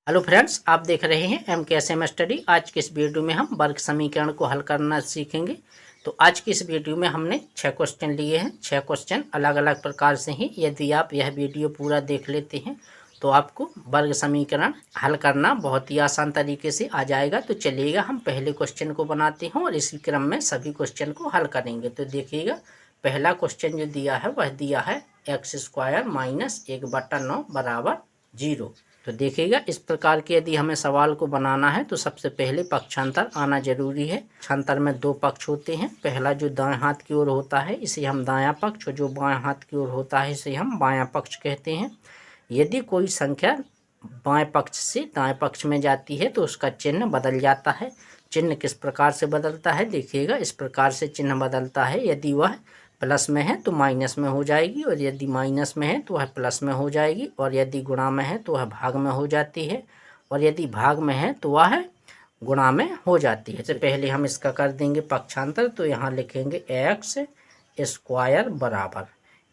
Hello friends, आप देख रहे हैं MKSM स्टडी। आज के इस वीडियो में हम वर्ग समीकरण को हल करना सीखेंगे। तो आज की इस वीडियो में हमने 6 क्वेश्चन लिए हैं। 6 क्वेश्चन अलग अलग प्रकार से हैं। यदि आप यह वीडियो पूरा देख लेते हैं तो आपको वर्ग समीकरण हल करना बहुत ही आसान तरीके से आ जाएगा। तो चलिएगा हम पहले क्वेश्चन को बनाते हैं और इसी क्रम में सभी क्वेश्चन को हल करेंगे। तो देखिएगा, पहला क्वेश्चन जो दिया है वह दिया है x² - 1/9 बराबर 0। तो देखिएगा, इस प्रकार के यदि हमें सवाल को बनाना है तो सबसे पहले पक्षांतर आना जरूरी है। पक्षांतर में दो पक्ष होते हैं। पहला जो दाएं हाथ की ओर होता है इसे हम दायां पक्ष, और जो बाएं हाथ की ओर होता है इसे हम बायां पक्ष कहते हैं। यदि कोई संख्या बाएं पक्ष से दाएं पक्ष में जाती है तो उसका चिन्ह बदल जाता है। चिन्ह किस प्रकार से बदलता है, देखिएगा, इस प्रकार से चिन्ह बदलता है। यदि वह प्लस में है तो माइनस में हो जाएगी, और यदि माइनस में है तो वह प्लस में हो जाएगी, और यदि गुणा में है तो वह भाग में हो जाती है, और यदि भाग में है तो वह गुणा में हो जाती है। तो पहले हम इसका कर देंगे पक्षांतर। तो यहाँ लिखेंगे x² बराबर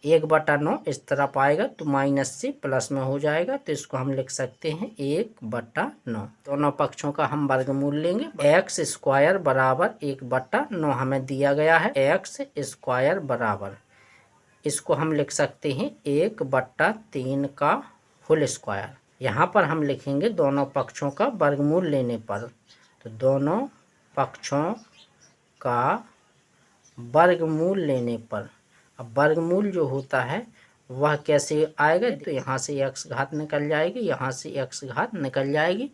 1/9। इस तरफ आएगा तो माइनस से प्लस में हो जाएगा, तो इसको हम लिख सकते हैं 1/9। दोनों पक्षों का हम वर्गमूल लेंगे। x² बराबर 1/9 हमें दिया गया है। x² बराबर, इसको हम लिख सकते हैं 1/3 का होल स्क्वायर। यहाँ पर हम लिखेंगे दोनों पक्षों का वर्गमूल लेने पर। तो दोनों पक्षों का वर्गमूल लेने पर, अब वर्गमूल जो होता है वह कैसे आएगा, तो यहाँ से x घात निकल जाएगी, यहाँ से x घात निकल जाएगी,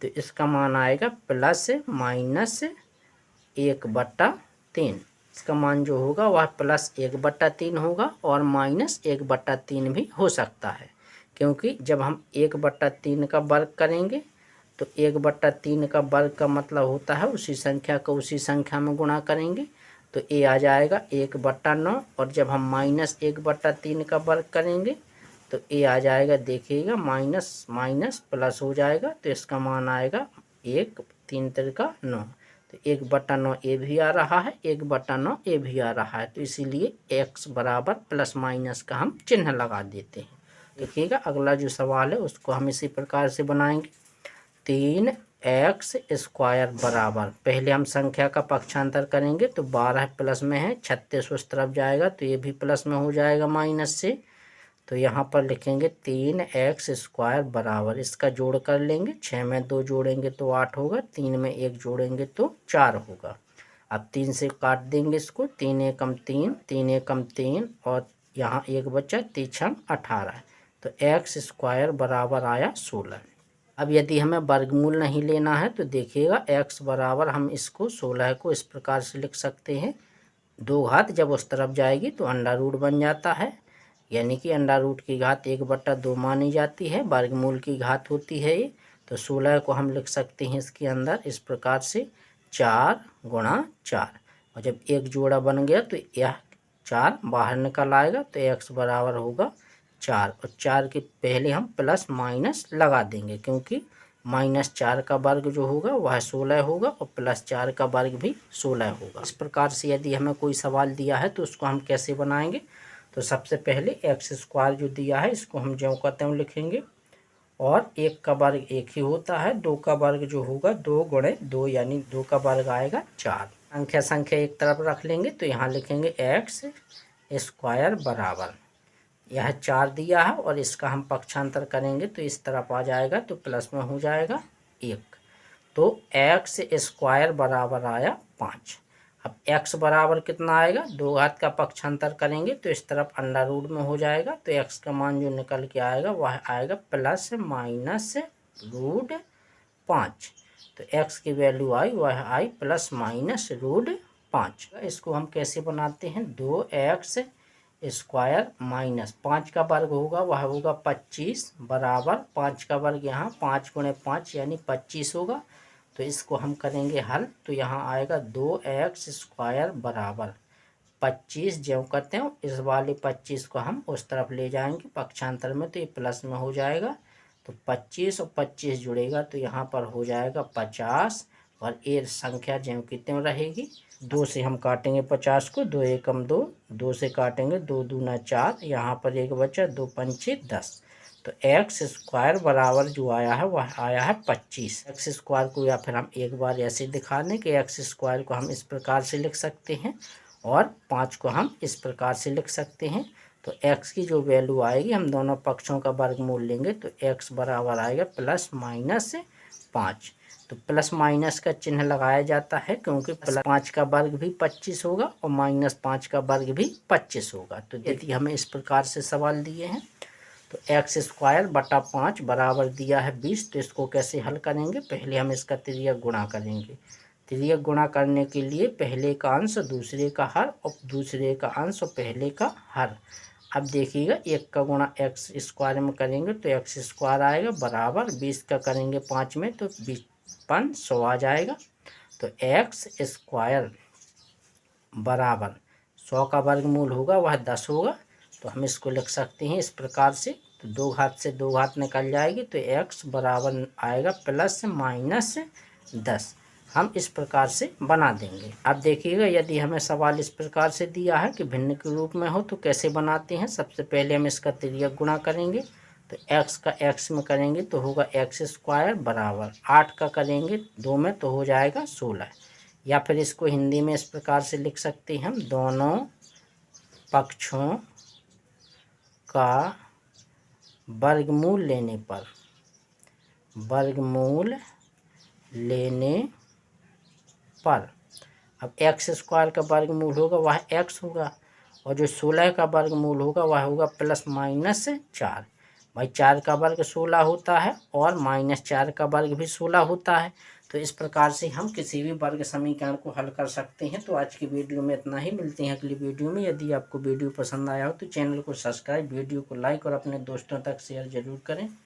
तो इसका मान आएगा +(-1/3)। इसका मान जो होगा वह +1/3 होगा और -1/3 भी हो सकता है, क्योंकि जब हम 1/3 का वर्ग करेंगे तो 1/3 का वर्ग का मतलब होता है उसी संख्या को उसी संख्या में गुणा करेंगे, तो ये आ जाएगा 1/9। और जब हम -1/3 का वर्ग करेंगे तो ये आ जाएगा, देखिएगा, माइनस माइनस प्लस हो जाएगा, तो इसका मान आएगा 1 3 त्रिका 9। तो 1/9 ये भी आ रहा है, 1/9 ये भी आ रहा है, तो इसीलिए x बराबर प्लस माइनस का हम चिन्ह लगा देते हैं। देखिएगा, अगला जो सवाल है उसको हम इसी प्रकार से बनाएंगे। 3x² बराबर, पहले हम संख्या का पक्षांतर करेंगे तो 12 प्लस में है, 36 उस तरफ जाएगा तो ये भी प्लस में हो जाएगा माइनस से। तो यहाँ पर लिखेंगे 3x² बराबर, इसका जोड़ कर लेंगे। 6 में 2 जोड़ेंगे तो 8 होगा, 3 में 1 जोड़ेंगे तो 4 होगा। अब 3 से काट देंगे इसको, 3 एकम 3, 3 एकम 3, और यहाँ 1 बचा, 3 18। तो x² बराबर आया 16। अब यदि हमें वर्गमूल नहीं लेना है तो देखिएगा, x बराबर हम इसको 16 को इस प्रकार से लिख सकते हैं। 2 घात जब उस तरफ जाएगी तो अंडा रूट बन जाता है, यानी कि अंडा रूट की घात 1/2 मानी जाती है, वर्गमूल की घात होती है ये। तो 16 को हम लिख सकते हैं इसके अंदर इस प्रकार से 4 × 4, और जब एक जोड़ा बन गया तो यह 4 बाहर निकल आएगा, तो x बराबर होगा 4, और 4 के पहले हम प्लस माइनस लगा देंगे, क्योंकि -4 का वर्ग जो होगा वह 16 होगा और +4 का वर्ग भी 16 होगा। इस प्रकार से यदि हमें कोई सवाल दिया है तो उसको हम कैसे बनाएंगे, तो सबसे पहले x² जो दिया है इसको हम ज्यों का त्यों लिखेंगे, और 1 का वर्ग 1 ही होता है, 2 का वर्ग जो होगा 2 × 2, यानी 2 का वर्ग आएगा 4। संख्या एक तरफ रख लेंगे तो यहाँ लिखेंगे x² बराबर, यह 4 दिया है और इसका हम पक्षांतर करेंगे तो इस तरफ आ जाएगा, तो प्लस में हो जाएगा 1। तो x² बराबर आया 5। अब x बराबर कितना आएगा, 2 घात का पक्षांतर करेंगे तो इस तरफ अंडा रूट में हो जाएगा, तो x का मान जो निकल के आएगा वह आएगा +-√5। तो x की वैल्यू आई वह आई +-√5। इसको हम कैसे बनाते हैं, 2x² - 5 का वर्ग होगा वह होगा 25 बराबर 5 का वर्ग यहाँ 5 × 5 यानी 25 होगा। तो इसको हम करेंगे हल, तो यहाँ आएगा 2x² बराबर 25, ज्यों करते हैं इस वाले 25 को हम उस तरफ ले जाएंगे पक्षांतर में, तो ये प्लस में हो जाएगा, तो 25 और 25 जुड़ेगा तो यहाँ पर हो जाएगा 50, और ये संख्या ज्यों की त्यों रहेगी। 2 से हम काटेंगे 50 को, 2 एकम 2, 2 से काटेंगे 2 दूना 4, यहाँ पर 1 बचा, 2 पंचे 10, तो एक्स स्क्वायर बराबर जो आया है वह आया है 25। एक्स स्क्वायर को या फिर हम एक बार ऐसे दिखा दें कि एक्स स्क्वायर को हम इस प्रकार से लिख सकते हैं और 5 को हम इस प्रकार से लिख सकते हैं। तो x की जो वैल्यू आएगी, हम दोनों पक्षों का वर्गमूल लेंगे तो x बराबर आएगा ±5। तो प्लस माइनस का चिन्ह लगाया जाता है क्योंकि +5 का वर्ग भी 25 होगा और -5 का वर्ग भी 25 होगा। तो यदि हमें इस प्रकार से सवाल दिए हैं तो एक्स स्क्वायर बटा 5 बराबर दिया है 20। तो इसको कैसे हल करेंगे, पहले हम इसका तिर्यक गुणा करेंगे। तिर्यक गुणा करने के लिए पहले का अंश दूसरे का हर और दूसरे का अंश और पहले का हर। अब देखिएगा, 1 का गुणा एक्स स्क्वायर में करेंगे तो एक्स स्क्वायर आएगा बराबर 20 का करेंगे 5 में तो 100 आ जाएगा। तो एक्स स्क्वायर बराबर 100 का वर्गमूल होगा वह 10 होगा। तो हम इसको लिख सकते हैं इस प्रकार से। तो 2 घात से 2 घात निकल जाएगी तो x बराबर आएगा +-10। हम इस प्रकार से बना देंगे। अब देखिएगा, यदि हमें सवाल इस प्रकार से दिया है कि भिन्न के रूप में हो तो कैसे बनाते हैं। सबसे पहले हम इसका तिर्यक गुणा करेंगे तो x का x में करेंगे तो होगा एक्स स्क्वायर बराबर 8 का करेंगे 2 में तो हो जाएगा 16। या फिर इसको हिंदी में इस प्रकार से लिख सकते हैं हम, दोनों पक्षों का वर्गमूल लेने पर अब एक्स स्क्वायर का वर्गमूल होगा वह x होगा और जो 16 का वर्गमूल होगा वह होगा +-4। भाई 4 का वर्ग 16 होता है और -4 का वर्ग भी 16 होता है। तो इस प्रकार से हम किसी भी वर्ग समीकरण को हल कर सकते हैं। तो आज की वीडियो में इतना ही, मिलते हैं अगली वीडियो में। यदि आपको वीडियो पसंद आया हो तो चैनल को सब्सक्राइब, वीडियो को लाइक और अपने दोस्तों तक शेयर जरूर करें।